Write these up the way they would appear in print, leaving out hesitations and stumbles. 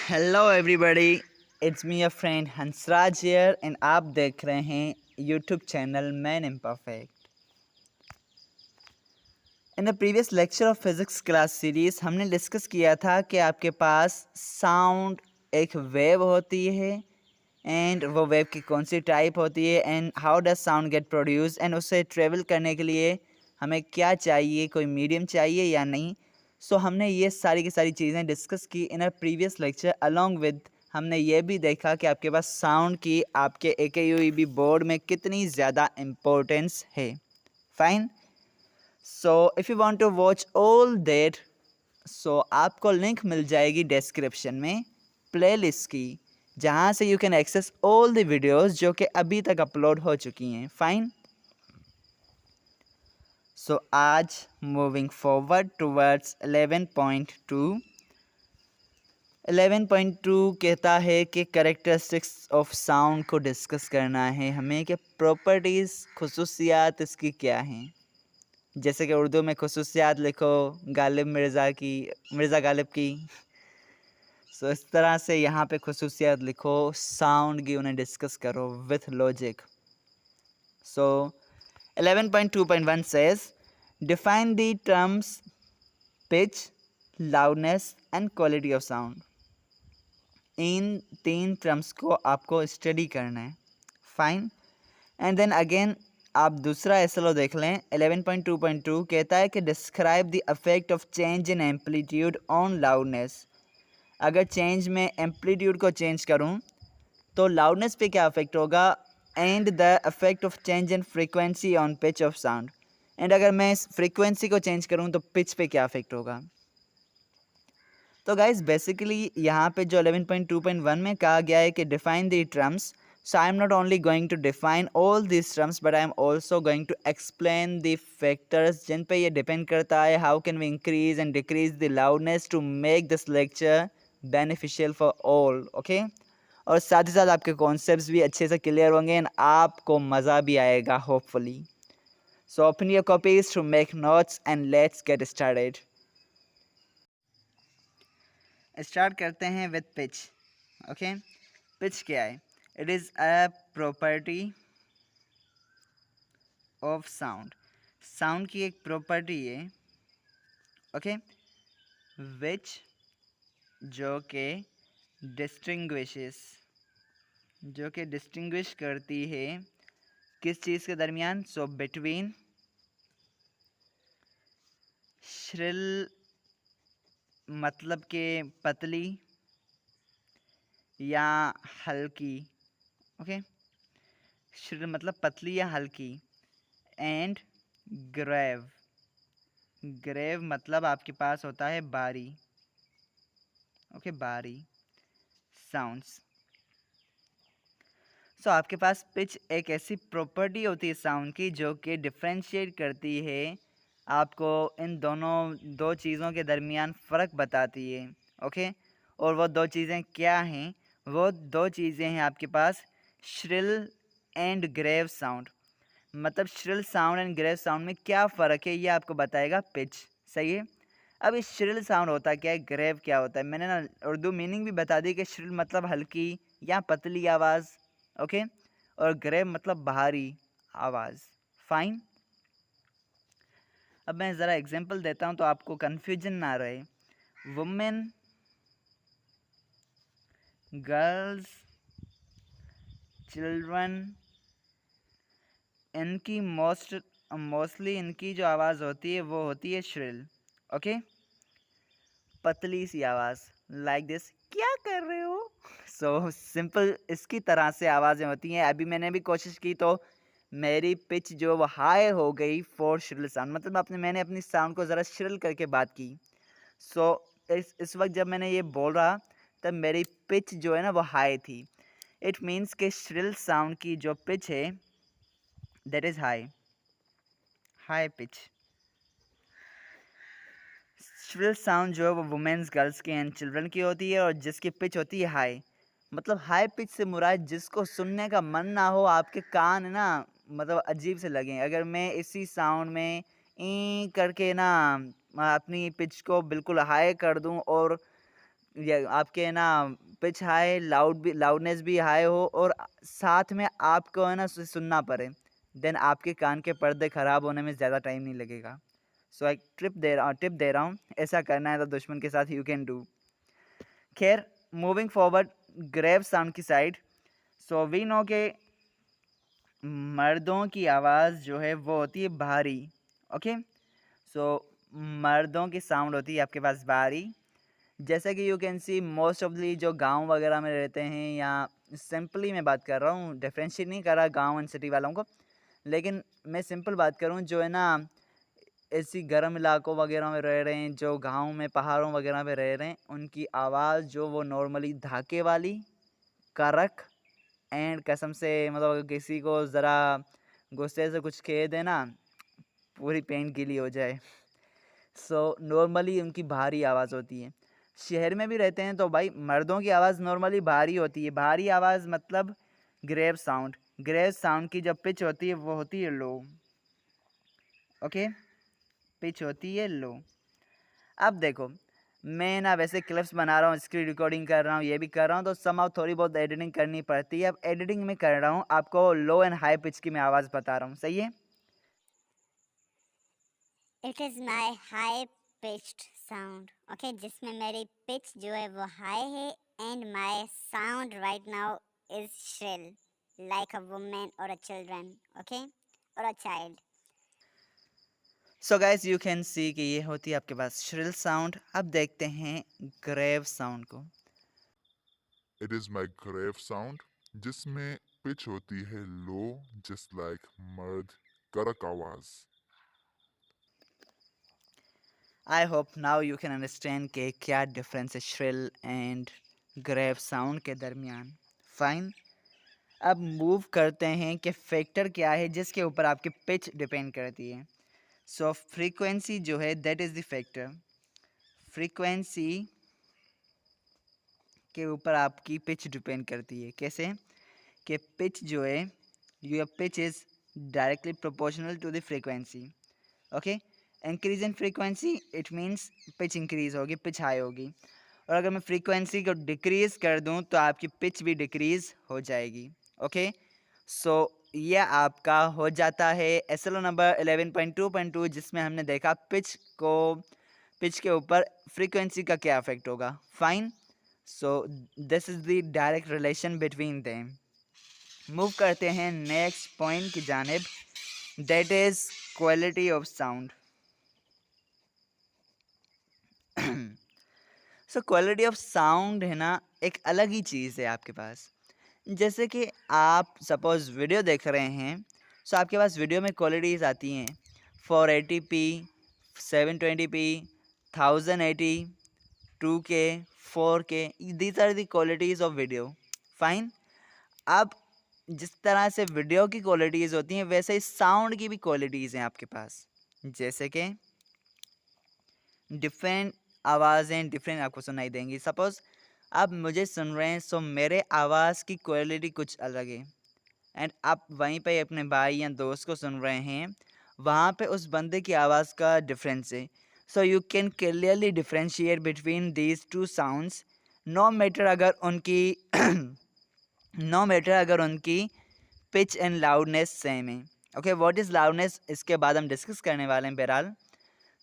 Hello everybody, it's me your friend Hansraj here and आप देख रहे हैं YouTube channel man imperfect. In the previous lecture of physics class series हमने discuss किया था कि आपके पास साउंड एक वेव होती है एंड वो वेव की कौन सी टाइप होती है and how does sound get produce and उसे ट्रेवल करने के लिए हमें क्या चाहिए, कोई मीडियम चाहिए या नहीं। सो हमने ये सारी की सारी चीज़ें डिस्कस की in a previous lecture. Along with हमने ये भी देखा कि आपके पास साउंड की आपके AKUEB बोर्ड में कितनी ज़्यादा इम्पोर्टेंस है। Fine. So if you want to watch all that, so आपको लिंक मिल जाएगी डिस्क्रिप्शन में प्लेलिस्ट की, जहाँ से you can access all the videos जो कि अभी तक अपलोड हो चुकी हैं। फाइन। सो आज मूविंग फॉरवर्ड टूवर्ड्स 11.2। 11.2 कहता है कि कैरेक्टरिस्टिक्स ऑफ साउंड को डिस्कस करना है हमें कि प्रॉपर्टीज़ खुसूसियात इसकी क्या हैं। जैसे कि उर्दू में खुसूसियात लिखो गालिब मिर्ज़ा गालिब की। सो इस तरह से यहाँ पे खुसूसियात लिखो, साउंड की उन्हें डिस्कस करो with logic. So 11.2.1 says define the terms pitch, loudness and quality of sound। In 3 terms को आपको स्टडी करना है। फाइन। एंड देन अगेन आप दूसरा SLO देख लें। 11.2.2 कहता है कि describe the effect of change in amplitude on loudness. अगर चेंज में एम्पलीट्यूड को चेंज करूं तो लाउडनेस पे क्या इफेक्ट होगा, and the effect of change in frequency on pitch of sound. And अगर मैं इस फ्रीक्वेंसी को चेंज करूं तो पिच पे क्या इफेक्ट होगा। तो गाइज बेसिकली यहाँ पे जो 11.2.1 में कहा गया है कि define the terms. So I am not only going to define all this terms but I am also going to explain the factors जिन पे ये डिपेंड करता है। How can we increase and decrease the loudness to make this lecture beneficial for all. Okay. और साथ ही साथ आपके concepts भी अच्छे से क्लियर होंगे एंड आपको मज़ा भी आएगा hopefully. So open your copies to make notes and let's get started. Start करते हैं विद पिच। ओके। पिच क्या है? It is a property of sound. Sound की एक प्रॉपर्टी है। ओके। विच जो कि डिस्टिंग्विश करती है किस चीज़ के दरमियान। सो बिटवीन श्रिल मतलब के पतली या हल्की। ओके। श्रिल मतलब पतली या हल्की। एंड ग्रेव मतलब आपके पास होता है बारी। ओके, बारी साउंड्स। सो आपके पास पिच एक ऐसी प्रॉपर्टी होती है साउंड की जो कि डिफ्रेंशिएट करती है आपको इन दो चीज़ों के दरमियान फ़र्क बताती है। ओके। और वो दो चीज़ें क्या हैं? वो दो चीज़ें हैं आपके पास श्रिल एंड ग्रेव साउंड। मतलब shrill sound and grave sound में क्या फ़र्क है ये आपको बताएगा पिच। सही है। अब इस श्रिल साउंड होता क्या है, ग्रेव क्या होता है, मैंने ना उर्दू मीनिंग भी बता दी कि श्रिल मतलब हल्की या पतली आवाज़। ओके। और ग्रेव मतलब भारी आवाज़। फाइन। अब मैं ज़रा एग्जांपल देता हूँ तो आपको कन्फ्यूजन ना रहे। वुमेन, गर्ल्स, चिल्ड्रन, इनकी मोस्टली इनकी जो आवाज़ होती है वो होती है श्रिल। ओके। पतली सी आवाज़ लाइक दिस, क्या कर रहे हो। सो सिंपल इसकी तरह से आवाज़ें होती हैं। अभी मैंने भी कोशिश की तो मेरी पिच जो वो हाई हो गई फॉर श्रिल साउंड, मतलब मैंने अपनी साउंड को ज़रा श्रिल करके बात की। सो इस वक्त जब मैंने ये बोल रहा तब मेरी पिच जो है ना वो हाई थी। इट मीन्स के श्रिल साउंड की जो पिच है that is high pitch. Shrill sound जो है वो वुमेन्स, गर्ल्स की एंड चिल्ड्रन की होती है और जिसकी पिच होती है हाई। मतलब हाई पिच से मुराद जिसको सुनने का मन ना हो, आपके कान ना मतलब अजीब से लगें। अगर मैं इसी साउंड में ई करके ना अपनी पिच को बिल्कुल हाई कर दूं और ये आपके ना पिच हाई, लाउडनेस भी हाई हो और साथ में आपको है ना सुनना पड़े, देन आपके कान के पर्दे ख़राब होने में ज़्यादा टाइम नहीं लगेगा। सो एक टिप दे रहा हूँ, ऐसा करना है तो दुश्मन के साथ यू कैन डू। खैर, मूविंग फॉरवर्ड ग्रेव साउंड की साइड। सो वी नो के मर्दों की आवाज़ जो है वो होती है भारी। ओके, सो मर्दों की साउंड होती है आपके पास भारी। जैसा कि यू कैन सी मोस्ट ऑफली जो गांव वगैरह में रहते हैं, या सिंपली मैं बात कर रहा हूँ, डिफ्रेंशिएट नहीं कर रहा गांव एंड सिटी वालों को, लेकिन मैं सिंपल बात करूँ जो है ना ऐसी गर्म इलाकों वगैरह में रह रहे हैं, जो गांव में पहाड़ों वगैरह में रह रहे हैं, उनकी आवाज़ जो वो नॉर्मली धाके वाली, कड़क एंड कसम से, मतलब अगर किसी को ज़रा गुस्से से कुछ कह देना, पूरी पेंट गीली हो जाए। सो नॉर्मली उनकी भारी आवाज़ होती है। शहर में भी रहते हैं तो भाई मर्दों की आवाज़ नॉर्मली भारी होती है। भारी आवाज़ मतलब ग्रेव साउंड। ग्रेव साउंड की जब पिच होती है वो होती है लो। ओके, पिच होती है लो। अब देखो, मैं ना वैसे क्लिप्स बना रहा हूँ, स्क्रीन रिकॉर्डिंग कर रहा हूँ, ये भी कर रहा हूँ, तो समहाउ थोड़ी बहुत एडिटिंग करनी पड़ती है। अब एडिटिंग में कर रहा हूँ, आपको लो एंड हाई पिच की मैं आवाज़ बता रहा हूँ, सही है। It is my high pitched sound, okay, जिसमें मेरी पिच जो है वो हाई है and my sound right now is shrill like a women और अ चिल्ड्रन, ओके, और a child. So guys you can see कि ये होती है आपके पास श्रिल साउंड। अब देखते हैं ग्रेव साउंड को। It is my grave sound, जिसमें पिच होती है लो, जस्ट लाइक मर्द, कड़क आवाज। I hope now you can understand कि क्या डिफरेंस है श्रिल एंड ग्रेव साउंड के दरमियान। फाइन, अब मूव करते हैं कि फैक्टर क्या है जिसके ऊपर आपकी पिच डिपेंड करती है। सो फ्रीक्वेंसी जो है that is the factor. Frequency के ऊपर आपकी पिच डिपेंड करती है। कैसे कि पिच जो है, your pitch is directly proportional to the frequency. Okay, increase in frequency it means pitch increase होगी, पिच हाई होगी। और अगर मैं फ्रीक्वेंसी को डिक्रीज़ कर दूं तो आपकी पिच भी डिक्रीज़ हो जाएगी। ओके, सो ये आपका हो जाता है एसएलओ नंबर 11.2.2, जिसमें हमने देखा पिच के ऊपर फ्रीक्वेंसी का क्या इफेक्ट होगा। Fine, so this is the direct relation between them. Move करते हैं नेक्स्ट पॉइंट की जानिब, that is quality of sound. So quality of sound है ना, एक अलग ही चीज़ है आपके पास। जैसे कि आप सपोज़ वीडियो देख रहे हैं, सो आपके पास वीडियो में क्वालिटीज़ आती हैं 480p, 720p, 1080, 2K, 4K, these are the qualities of video. Fine, अब जिस तरह से वीडियो की क्वालिटीज़ होती हैं वैसे ही साउंड की भी क्वालिटीज़ हैं आपके पास। जैसे कि डिफरेंट आवाज़ें डिफरेंट आपको सुनाई देंगी। सपोज़ आप मुझे सुन रहे हैं, सो मेरे आवाज़ की क्वालिटी कुछ अलग है, एंड आप वहीं पे अपने भाई या दोस्त को सुन रहे हैं, वहाँ पे उस बंदे की आवाज़ का डिफरेंस है। So you can clearly differentiate between these two sounds, no matter अगर उनकी नो मैटर अगर उनकी पिच एंड लाउडनेस सेम है। ओके, व्हाट इज़ लाउडनेस, इसके बाद हम डिस्कस करने वाले हैं बहरहाल।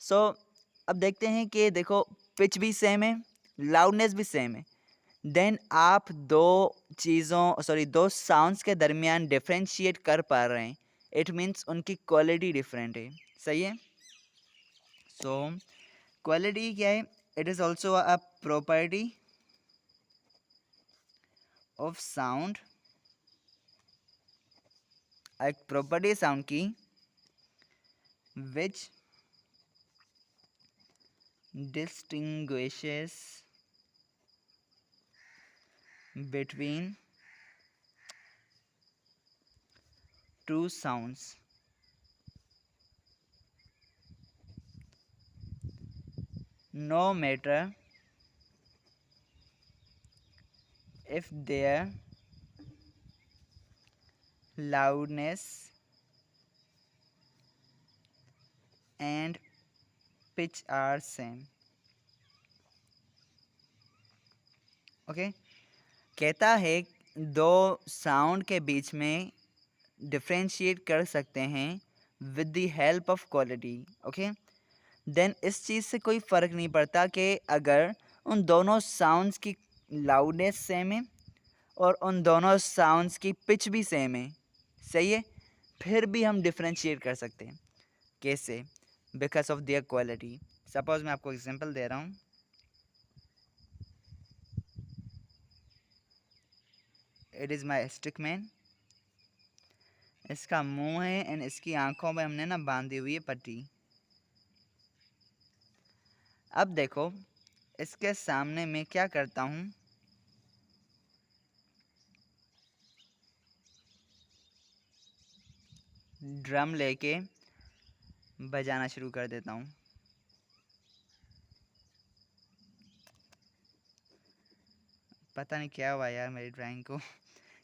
सो अब देखते हैं कि देखो, पिच भी सेम है, लाउडनेस भी सेम है, देन आप दो साउंड्स के दरमियान डिफरेंशिएट कर पा रहे हैं, इट मीन्स उनकी क्वालिटी डिफरेंट है। सही है। सो क्वालिटी क्या है, it is also a property of sound, एक प्रॉपर्टी साउंड की विच distinguishes between two sounds, no matter if their loudness and pitch are same. Okay, कहता है दो साउंड के बीच में डिफरेंशिएट कर सकते हैं with the help of quality. Okay, then इस चीज़ से कोई फ़र्क नहीं पड़ता कि अगर उन दोनों साउंड्स की लाउडनेस सेम है और उन दोनों साउंड्स की पिच भी सेम है, सही है, फिर भी हम डिफरेंशिएट कर सकते हैं। कैसे? Because of their quality. Suppose मैं आपको एग्जांपल दे रहा हूँ। It is my stick man. इसका मुंह है एंड इसकी आंखों में हमने ना बांधी हुई है पट्टी। अब देखो इसके सामने मैं क्या करता हूँ, ड्रम लेके बजाना शुरू कर देता हूँ। पता नहीं क्या हुआ यार मेरी ड्राइंग को।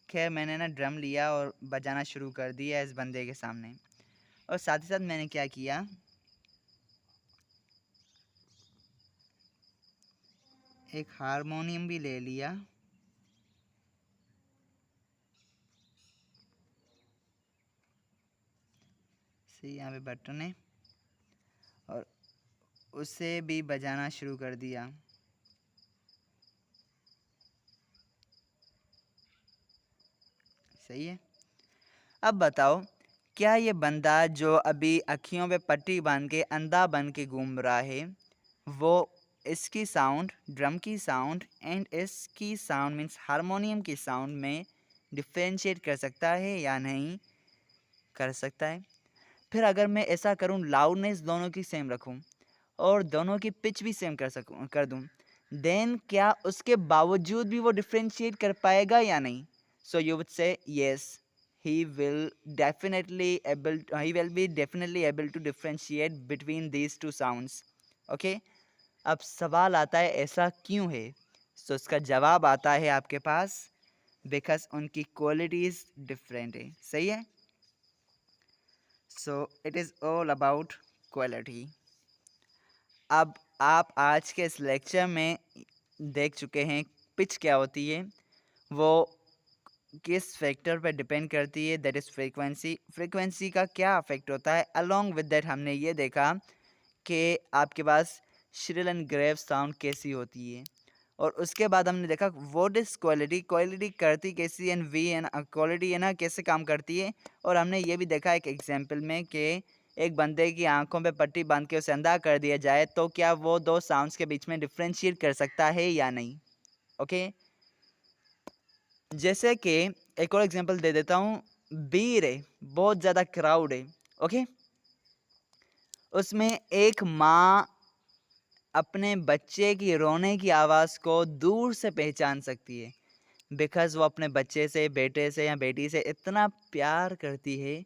खैर मैंने ना ड्रम लिया और बजाना शुरू कर दिया इस बंदे के सामने, और साथ ही साथ मैंने क्या किया, एक हारमोनियम भी ले लिया। सी यहाँ पे बटन है, और उसे भी बजाना शुरू कर दिया। सही है। अब बताओ क्या ये बंदा जो अभी अखियों पे पट्टी बांध के अंधा बन के घूम रहा है, वो इसकी साउंड, ड्रम की साउंड एंड इसकी साउंड मीन्स हारमोनियम की साउंड में डिफरेंशिएट कर सकता है या नहीं कर सकता है? फिर अगर मैं ऐसा करूं, लाउडनेस दोनों की सेम रखूं और दोनों की पिच भी सेम कर दूं, देन क्या उसके बावजूद भी वो डिफरेंशिएट कर पाएगा या नहीं? So you would say yes, he will be definitely able to differentiate between these two sounds. Okay, अब सवाल आता है ऐसा क्यों है? सो इसका जवाब आता है आपके पास, बिकॉज उनकी क्वालिटीज डिफरेंट है। सही है। So it is all about quality. अब आप आज के इस लेक्चर में देख चुके हैं पिच क्या होती है, वो किस फैक्टर पर डिपेंड करती है, दैट इज़ फ्रीक्वेंसी। फ्रीक्वेंसी का क्या अफेक्ट होता है, अलोंग विद दैट हमने ये देखा कि आपके पास श्रिल एंड ग्रेव साउंड कैसी होती है, और उसके बाद हमने देखा व्हाट इज़ क्वालिटी, क्वालिटी करती कैसी, एंड वी एंड क्वालिटी है ना कैसे काम करती है। और हमने ये भी देखा एक एग्जांपल में कि एक बंदे की आंखों पे पट्टी बांध के उसे अंधा कर दिया जाए तो क्या वो दो साउंड्स के बीच में डिफ्रेंशिएट कर सकता है या नहीं। ओके, जैसे कि एक और एग्जांपल दे देता हूँ। भीड़ है, बहुत ज़्यादा क्राउड है। ओके, उसमें एक माँ अपने बच्चे की रोने की आवाज़ को दूर से पहचान सकती है, बिकॉज वो अपने बच्चे से, बेटे से या बेटी से इतना प्यार करती है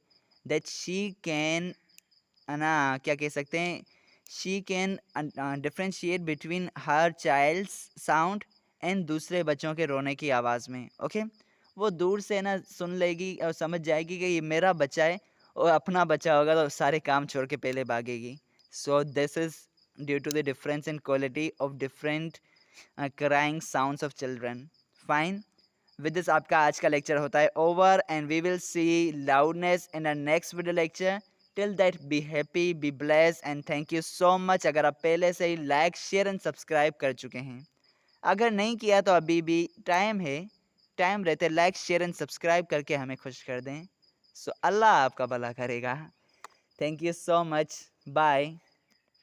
दैट शी कैन, ना क्या कह सकते हैं, she can differentiate between her child's sound and दूसरे बच्चों के रोने की आवाज़ में। ओके, वो दूर से ना सुन लेगी और समझ जाएगी कि ये मेरा बच्चा है, और अपना बच्चा होगा तो सारे काम छोड़ के पहले भागेगी। So this is due to the difference in quality of different crying sounds of children. Fine. With this आपका आज का लेक्चर होता है over, and we will see loudness in our next video lecture. Till that be happy, be blessed and thank you so much. अगर आप पहले से ही लाइक, शेयर एंड सब्सक्राइब कर चुके हैं, अगर नहीं किया तो अभी भी टाइम है, टाइम रहते लाइक, शेयर एंड सब्सक्राइब करके हमें खुश कर दें। सो अल्लाह आपका भला करेगा। Thank you so much, bye.